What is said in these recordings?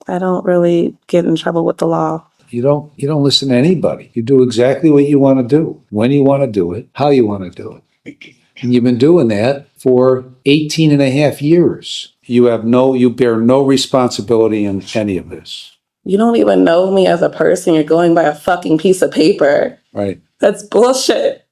I don't really get in trouble with the law. You don't listen to anybody. You do exactly what you want to do, when you want to do it, how you want to do it. And you've been doing that for 18 and a half years. You bear no responsibility in any of this. You don't even know me as a person. You're going by a fucking piece of paper. Right. That's bullshit.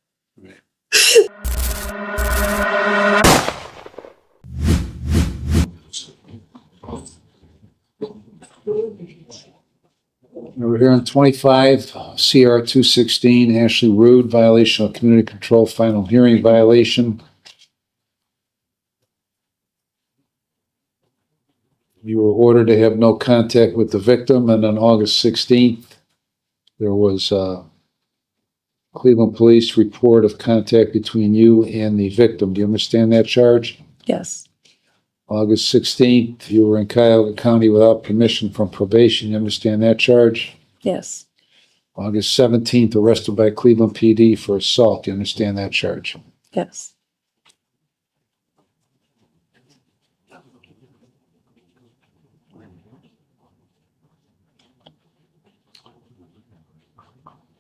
We're here on 25 CR 216, Ashley Rude, violation of community control, final hearing violation. You were ordered to have no contact with the victim, and on August 16th, there was a Cleveland Police report of contact between you and the victim. Do you understand that charge? Yes. August 16th, you were in Cuyahoga County without permission from probation. You understand that charge? Yes. August 17th, arrested by Cleveland PD for assault. You understand that charge? Yes.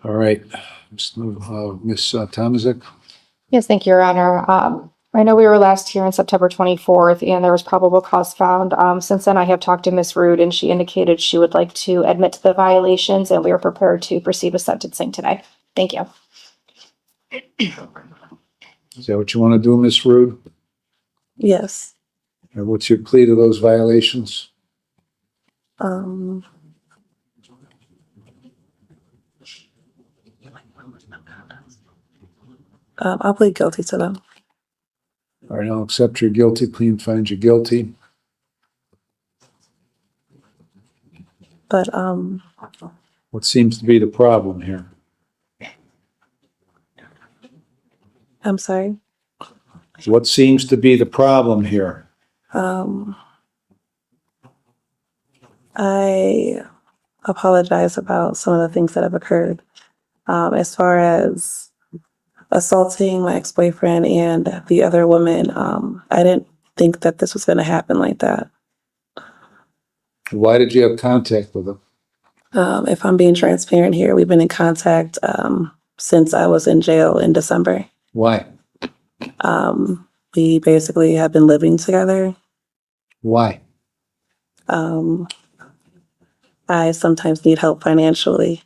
All right. Ms. Tomaszek? Yes, thank you, Your Honor. I know we were last here on September 24th, and there was probable cause found. Since then, I have talked to Ms. Rude, and she indicated she would like to admit to the violations, and we are prepared to proceed with sentencing today. Thank you. Is that what you want to do, Ms. Rude? Yes. And what's your plea to those violations? I'll plead guilty to them. All right, I'll accept your guilty plea and find you guilty. But What seems to be the problem here? I'm sorry. What seems to be the problem here? I apologize about some of the things that have occurred. As far as assaulting my ex-boyfriend and the other woman, I didn't think that this was going to happen like that. Why did you have contact with him? If I'm being transparent here, we've been in contact since I was in jail in December. Why? We basically have been living together. Why? I sometimes need help financially.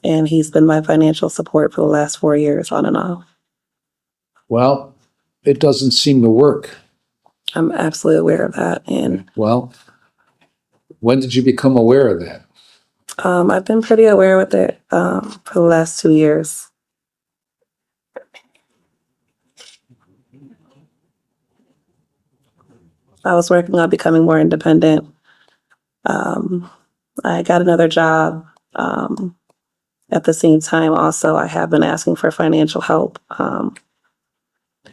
And he's been my financial support for the last 4 years, on and off. Well, it doesn't seem to work. I'm absolutely aware of that. And Well, when did you become aware of that? I've been pretty aware with it for the last 2 years. I was working on becoming more independent. I got another job. At the same time, also, I have been asking for financial help, and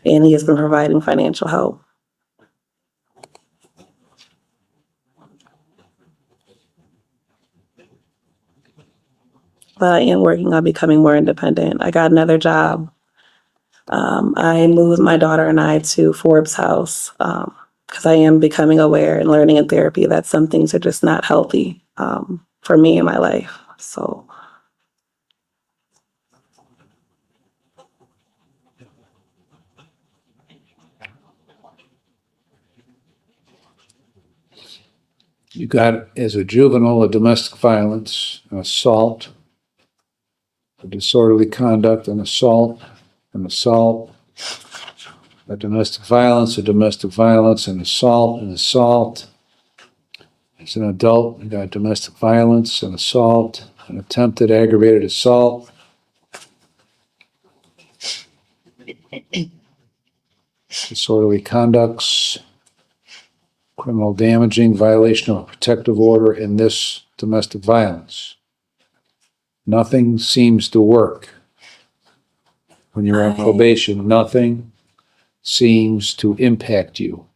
he has been providing financial help. But I am working on becoming more independent. I got another job. I moved my daughter and I to Forbes' house because I am becoming aware and learning in therapy that some things are just not healthy for me in my life. So. You got, as a juvenile, a domestic violence, an assault, a disorderly conduct, an assault, a domestic violence, an assault. As an adult, you got domestic violence, an assault, an attempted aggravated assault. Disorderly conducts, criminal damaging, violation of a protective order in this domestic violence. Nothing seems to work. When you're on probation, nothing seems to impact you.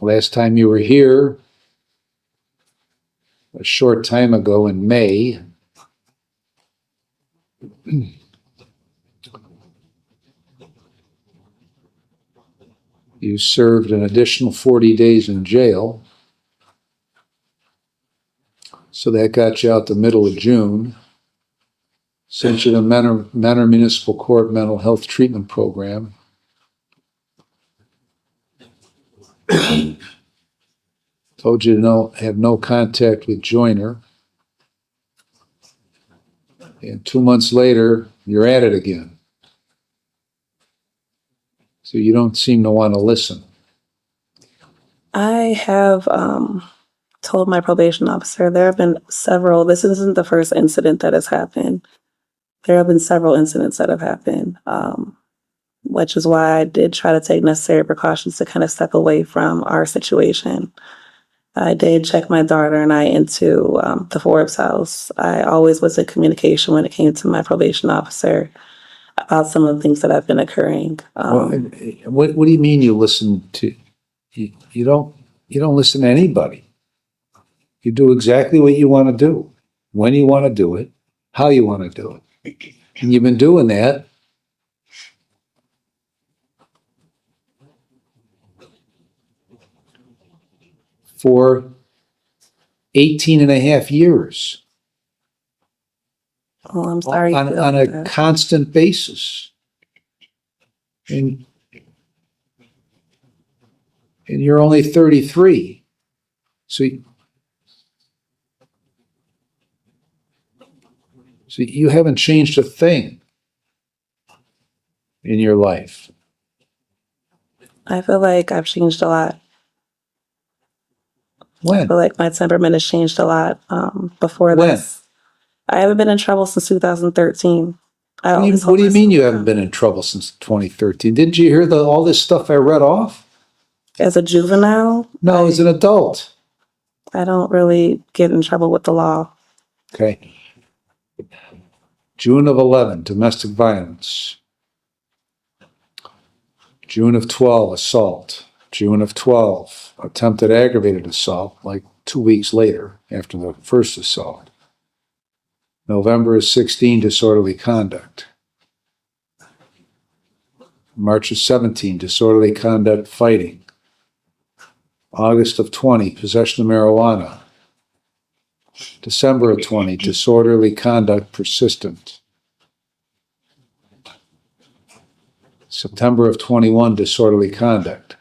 Last time you were here, a short time ago in May, You served an additional 40 days in jail. So that got you out the middle of June. Sent you to Mentor Municipal Court Mental Health Treatment Program. Told you to have no contact with Joyner. And 2 months later, you're at it again. So you don't seem to want to listen. I have told my probation officer there have been several, this isn't the first incident that has happened. There have been several incidents that have happened, which is why I did try to take necessary precautions to kind of step away from our situation. I did check my daughter and I into the Forbes house. I always was in communication when it came to my probation officer about some of the things that have been occurring. What do you mean you listen to? You don't listen to anybody. You do exactly what you want to do, when you want to do it, how you want to do it. And you've been doing that for 18 and a half years Oh, I'm sorry. you feel on like a that. constant basis. And you're only 33. So you haven't changed a thing in your life. I feel like I've changed a lot. I When? feel like my temperament has changed a lot before When? this. I haven't been in trouble since 2013. I always What do you told mean you myself, haven't been in trouble since 2013? Didn't you hear all this stuff I read off? as a juvenile, No, as an adult. I don't really get in trouble with the law. Okay. June of 11, domestic violence. June of 12, assault. June of 12, attempted aggravated assault, like 2 weeks later after the first assault. November of 16, disorderly conduct. March of 17, disorderly conduct fighting. August of 20, possession of marijuana. December of 20, disorderly conduct persistent. September of 21, disorderly conduct.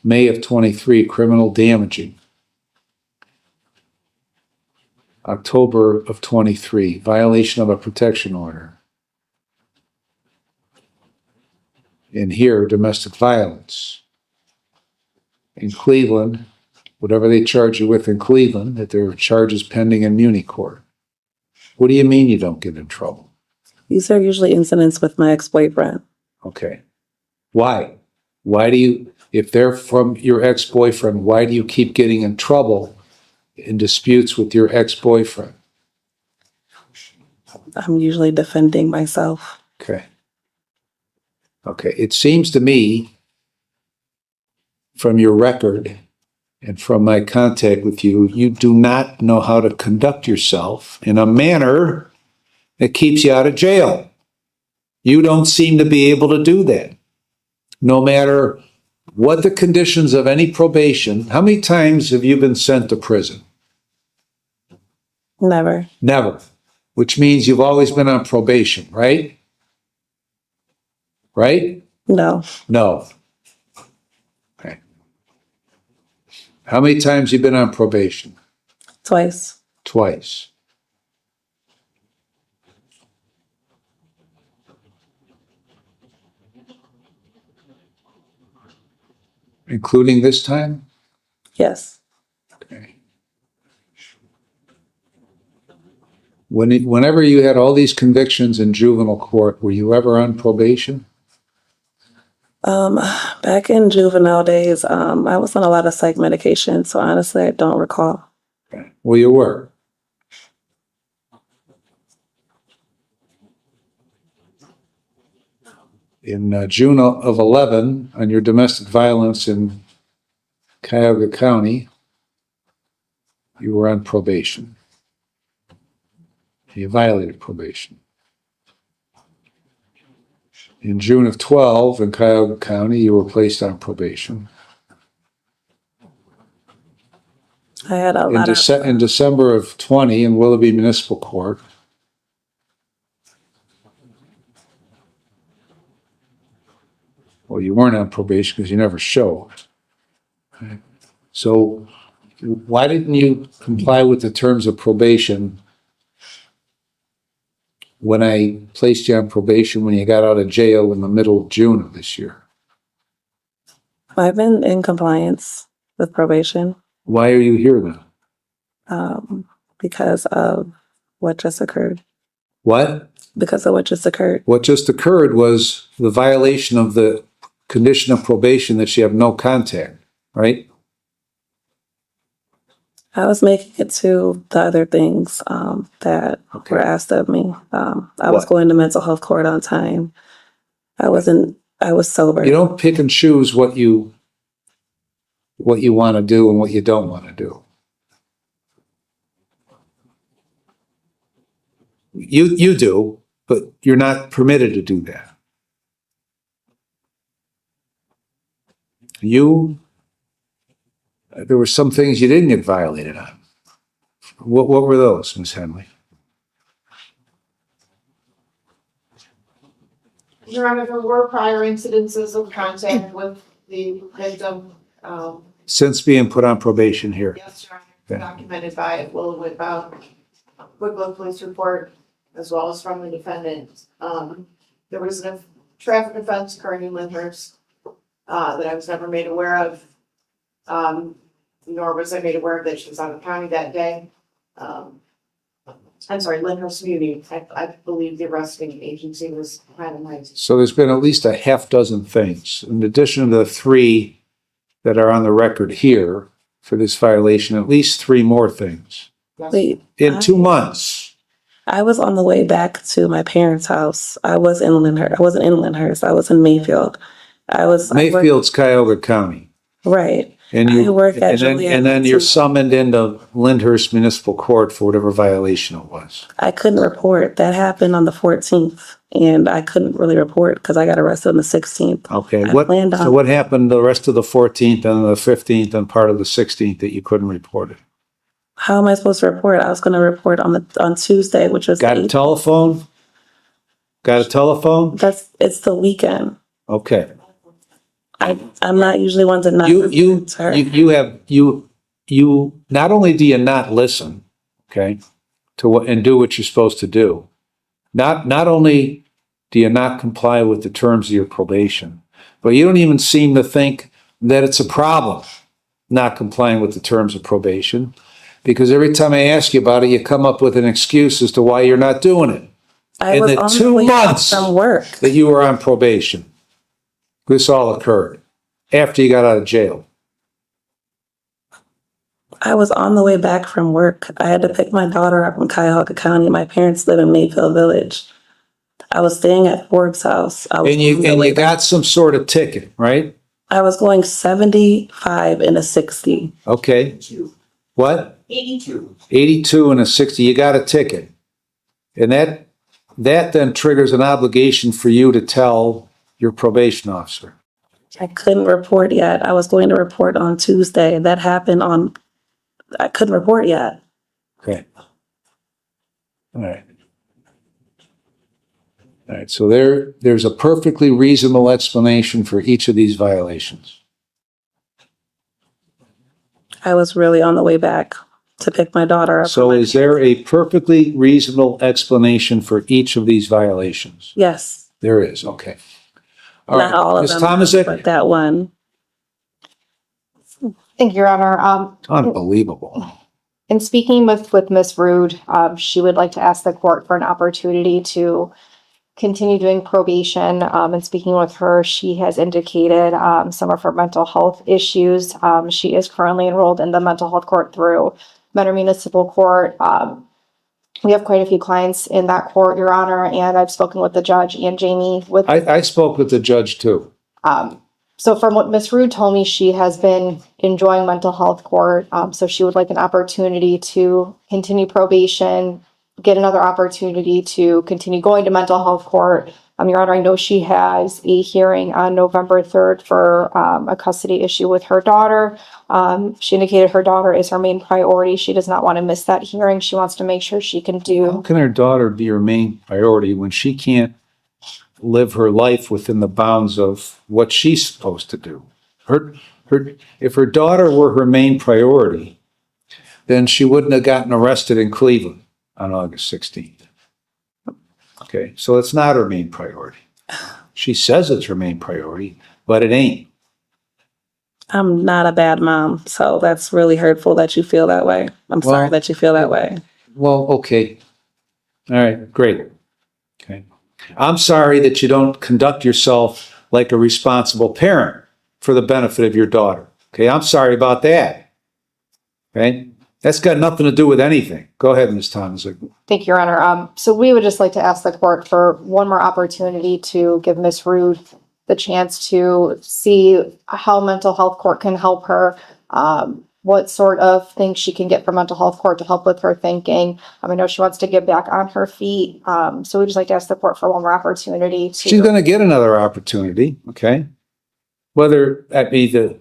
May of 23, criminal damaging. October of 23, violation of a protection order. And here, domestic violence. In Cleveland, whatever they charge you with in Cleveland, that there are charges pending in Muni court. What do you mean you don't get in trouble? These are usually incidents with my ex-boyfriend. Okay. Why? Why do you, if they're from your ex-boyfriend, why do you keep getting in trouble in disputes with your ex-boyfriend? I'm usually defending myself. Okay. Okay. It seems to me from your record and from my contact with you, you do not know how to conduct yourself in a manner that keeps you out of jail. You don't seem to be able to do that. No matter what the conditions of any probation, how many times have you been sent to prison? Never. Never. Which means you've always been on probation, right? Right? No. No. Okay. How many times have you been on probation? Twice. Twice. Including this time? Yes. Okay. Whenever you had all these convictions in juvenile court, were you ever on probation? Back in juvenile days, I was on a lot of psych medication, so honestly, I don't recall. Okay. Well, you were. In June of 11, on your domestic violence in Cuyahoga County, you were on probation. You violated probation. In June of 12, in Cuyahoga County, you were placed on probation. I had a lot of, In December of 20, in Willoughby Municipal Court, well, you weren't on probation because you never showed. Okay. So why didn't you comply with the terms of probation when I placed you on probation when you got out of jail in the middle of June of this year? I've been in compliance with probation, Why are you here then? because of what just occurred. What? Because of what just occurred. What just occurred was the violation of the condition of probation that you have no contact, right? I was making it to the other things that Okay. were asked of me. I was What? going to mental health court on time. I was sober. You don't pick and choose what you want to do and what you don't want to do. You do, but you're not permitted to do that. There were some things you didn't get violated on. What were those, Ms. Henley? Your Honor, there were prior incidences of contact with the victim. Since being put on probation here. Yes, Your Honor, Okay. documented by Woodland Police Report, as well as from the defendant. There was a traffic offense occurring in Lyndhurst that I was never made aware of. Nor was I made aware of that she was out of county that day. I'm sorry, Lyndhurst Community. I believe the arresting agency was randomized. So there's been at least a half dozen things. In addition to the 3 that are on the record here for this violation, at least 3 more things. Wait, In 2 months. I was on the way back to my parents' house. I wasn't in Lyndhurst. I was in Mayfield. Mayfield's Cuyahoga County. Right. And I work at and then you're summoned into Lyndhurst Municipal Court for whatever violation it was. I couldn't report. That happened on the 14th, and I couldn't really report because I got arrested on the 16th. Okay. I planned on- So what happened the rest of the 14th and the 15th and part of the 16th that you couldn't report it? How am I supposed to report? I was going to report on Tuesday, which was Got a 8th. telephone? Got a telephone? It's the weekend. Okay. I'm not usually one to not You listen to her. not only do you not listen, okay, to what and do what you're supposed to do, not only do you not comply with the terms of your probation, but you don't even seem to think that it's a problem not complying with the terms of probation, because every time I ask you about it, you come up with an excuse as to why you're not doing it. I in was the on 2 the way back months from work. that you were on probation. This all occurred after you got out of jail. I was on the way back from work. I had to pick my daughter up from Cuyahoga County. My parents live in Mayfield Village. I was staying at Forbes' house. And you got some sort of ticket, right? I was going 75 and a 60. Okay. What? 82. 82 and a 60. You got a ticket. And that then triggers an obligation for you to tell your probation officer. I couldn't report yet. I was going to report on Tuesday. That happened I couldn't report yet. Okay. All right. All right. So there's a perfectly reasonable explanation for each of these violations. I was really on the way back to pick my daughter up. So is there a perfectly reasonable explanation for each of these violations? Yes. There is. Okay. All Not right. all of Ms. them, Tomaszek? but that one. Thank you, Your Honor. Unbelievable. In speaking with Ms. Rude, she would like to ask the court for an opportunity to continue doing probation. And speaking with her, she has indicated some of her mental health issues. She is currently enrolled in the mental health court through Mentor Municipal Court. We have quite a few clients in that court, Your Honor, and I've spoken with the judge and Jamie with. I spoke with the judge too. So from what Ms. Rude told me, she has been enjoying mental health court. So she would like an opportunity to continue probation, get another opportunity to continue going to mental health court, Your Honor, I know she has a hearing on November 3rd for a custody issue with her daughter. She indicated her daughter is her main priority. She does not want to miss that hearing. She wants to make sure she can How do. can her daughter be her main priority when she can't live her life within the bounds of what she's supposed to do? If her daughter were her main priority, then she wouldn't have gotten arrested in Cleveland on August 16th. Okay, so it's not her main priority. She says it's her main priority, but it ain't. I'm not a bad mom, so that's really hurtful that you feel that way. I'm sorry Well, that you feel that way. Well, okay. All right, great. Okay. I'm sorry that you don't conduct yourself like a responsible parent for the benefit of your daughter. Okay, I'm sorry about that. Okay? That's got nothing to do with anything. Go ahead, Ms. Thomas. Thank you, Your Honor. So we would just like to ask the court for one more opportunity to give Ms. Rude the chance to see how mental health court can help her, what sort of things she can get from mental health court to help with her thinking. I know she wants to get back on her feet. So we'd just like to ask the court for one more opportunity to. She's going to get another opportunity, okay? Whether that be the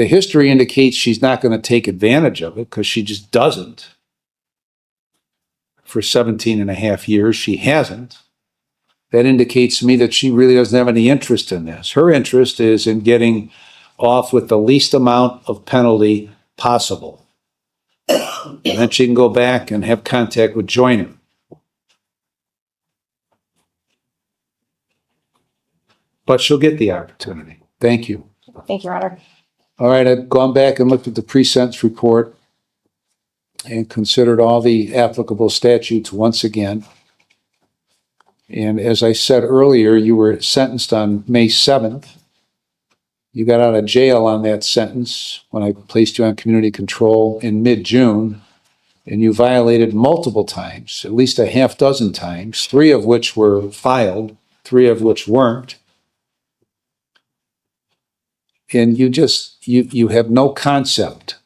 history indicates she's not going to take advantage of it because she just doesn't. For 17 and a half years, she hasn't. That indicates to me that she really doesn't have any interest in this. Her interest is in getting off with the least amount of penalty possible. And then she can go back and have contact with Joyner. But she'll get the opportunity. Thank you. Thank you, Your Honor. All right, I've gone back and looked at the pre-sentence report and considered all the applicable statutes once again. And as I said earlier, you were sentenced on May 7th. You got out of jail on that sentence when I placed you on community control in mid-June, and you violated multiple times, at least a half dozen times, 3 of which were filed, 3 of which weren't. And you have no concept.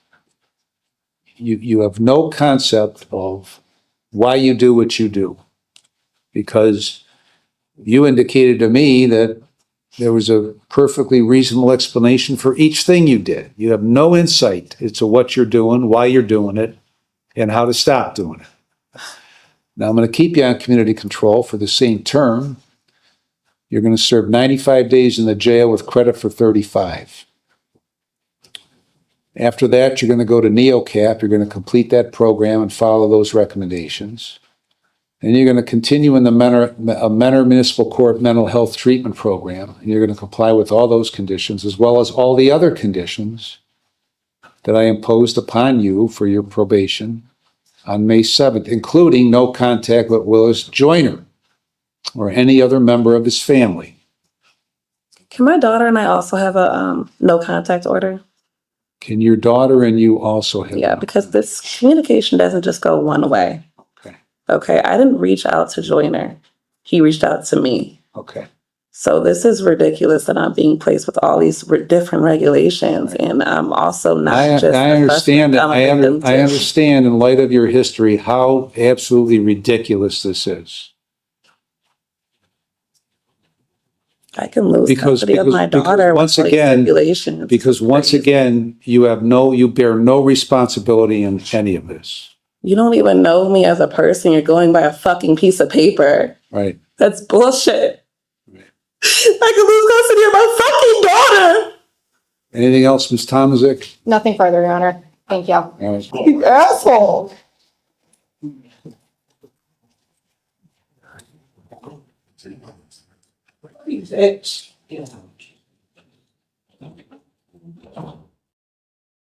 You have no concept of why you do what you do. Because you indicated to me that there was a perfectly reasonable explanation for each thing you did. You have no insight as to what you're doing, why you're doing it, and how to stop doing it. Now, I'm going to keep you on community control for the same term. You're going to serve 95 days in the jail with credit for 35. After that, you're going to go to NeoCap. You're going to complete that program and follow those recommendations. And you're going to continue in the Mentor Municipal Court Mental Health Treatment Program. And you're going to comply with all those conditions, as well as all the other conditions that I imposed upon you for your probation on May 7th, including no contact with Willis Joyner or any other member of his family. Can my daughter and I also have a no contact order? Can your daughter and you also have? Yeah, because this communication doesn't just go one way. Okay, I didn't reach out to Joyner. He reached out to me. Okay. So this is ridiculous that I'm being placed with all these different regulations, and I'm also not I just a understand suspect, that. I'm a victim I too. understand in light of your history how absolutely ridiculous this is. I can lose Because custody of my daughter once with all these again, regulations. because once again, you bear no responsibility in any of this. You don't even know me as a person. You're going by a fucking piece of paper. Right. That's bullshit. Right. I could lose custody of my fucking daughter. Anything else, Ms. Tomaszek? Nothing further, Your Honor. Thank you. All right. You asshole. You bitch.